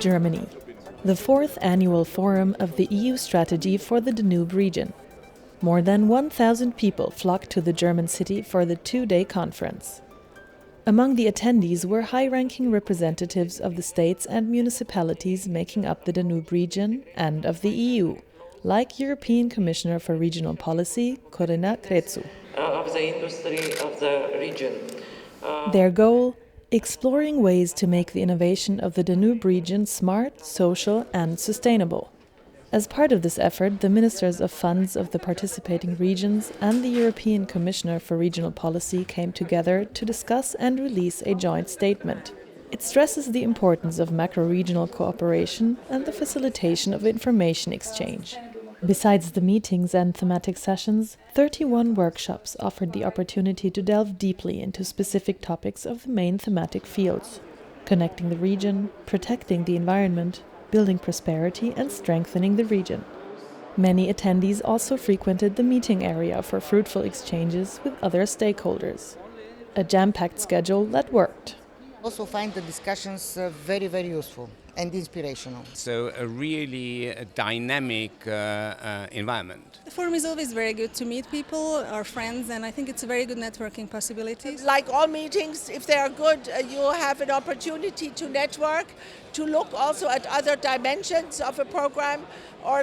Germany, the fourth annual forum of the EU strategy for the Danube region. More than 1,000 people flocked to the German city for the two-day conference. Among the attendees were high-ranking representatives of the states and municipalities making up the Danube region and of the EU, like European Commissioner for Regional Policy, Corinna Crețu. Of the industry of the region. Their goal? Exploring ways to make the innovation of the Danube region smart, social and sustainable. As part of this effort, the ministers of funds of the participating regions and the European Commissioner for Regional Policy came together to discuss and release a joint statement. It stresses the importance of macro-regional cooperation and the facilitation of information exchange. Besides the meetings and thematic sessions, 31 workshops offered the opportunity to delve deeply into specific topics of the main thematic fields: connecting the region, protecting the environment, building prosperity and strengthening the region. Many attendees also frequented the meeting area for fruitful exchanges with other stakeholders. A jam-packed schedule that worked. Also find the discussions very, very useful and inspirational. So a really dynamic environment. The forum is always very good to meet people, our friends, and I think it's a very good networking possibility. Like all meetings, if they are good, you have an opportunity to network, to look also at other dimensions of a program, or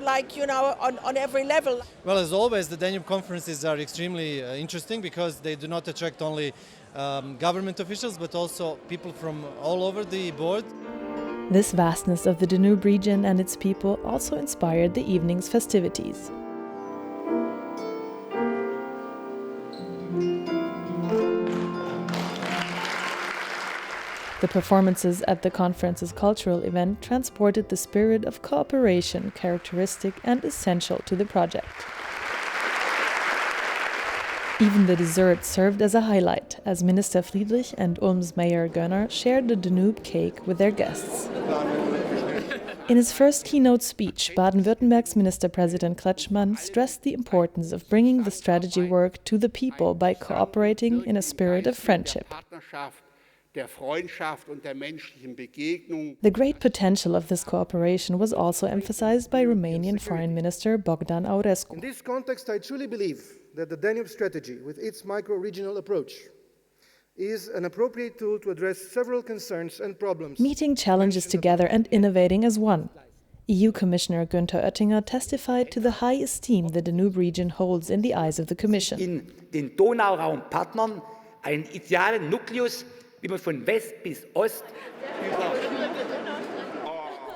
on every level. Well, as always, the Danube conferences are extremely interesting because they do not attract only government officials, but also people from all over the board. This vastness of the Danube region and its people also inspired the evening's festivities. The performances at the conference's cultural event transported the spirit of cooperation characteristic and essential to the project. Even the dessert served as a highlight, as Minister Friedrich and Ulm's Mayor Gönner shared the Danube cake with their guests. In his first keynote speech, Baden-Württemberg's Minister President Kretschmann stressed the importance of bringing the strategy work to the people by cooperating in a spirit of friendship. The great potential of this cooperation was also emphasized by Romanian Foreign Minister Bogdan Aurescu. In this context, I truly believe that the Danube strategy, with its micro-regional approach, is an appropriate tool to address several concerns and problems. Meeting challenges together and innovating as one. EU Commissioner Günther Oettinger testified to the high esteem the Danube region holds in the eyes of the Commission. In den Donauraum-Partnern einen idealen Nukleus, wie man von West bis Ost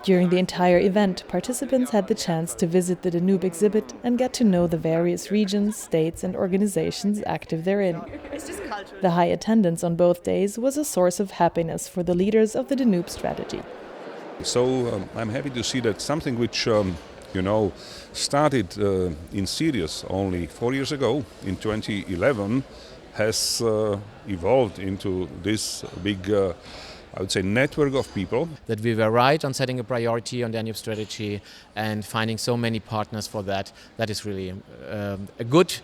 During the entire event, participants had the chance to visit the Danube exhibit and get to know the various regions, states and organizations active therein. The high attendance on both days was a source of happiness for the leaders of the Danube strategy. So I'm happy to see that something which started in Sirius only 4 years ago, in 2011, has evolved into this big I would say network of people. That we were right on setting a priority on Danube strategy and finding so many partners for that. That is really a good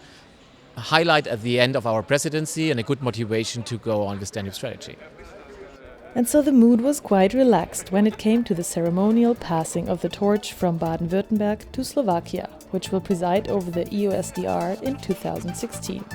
highlight at the end of our presidency and a good motivation to go on with Danube strategy. And so the mood was quite relaxed when it came to the ceremonial passing of the torch from Baden-Württemberg to Slovakia, which will preside over the EUSDR in 2016.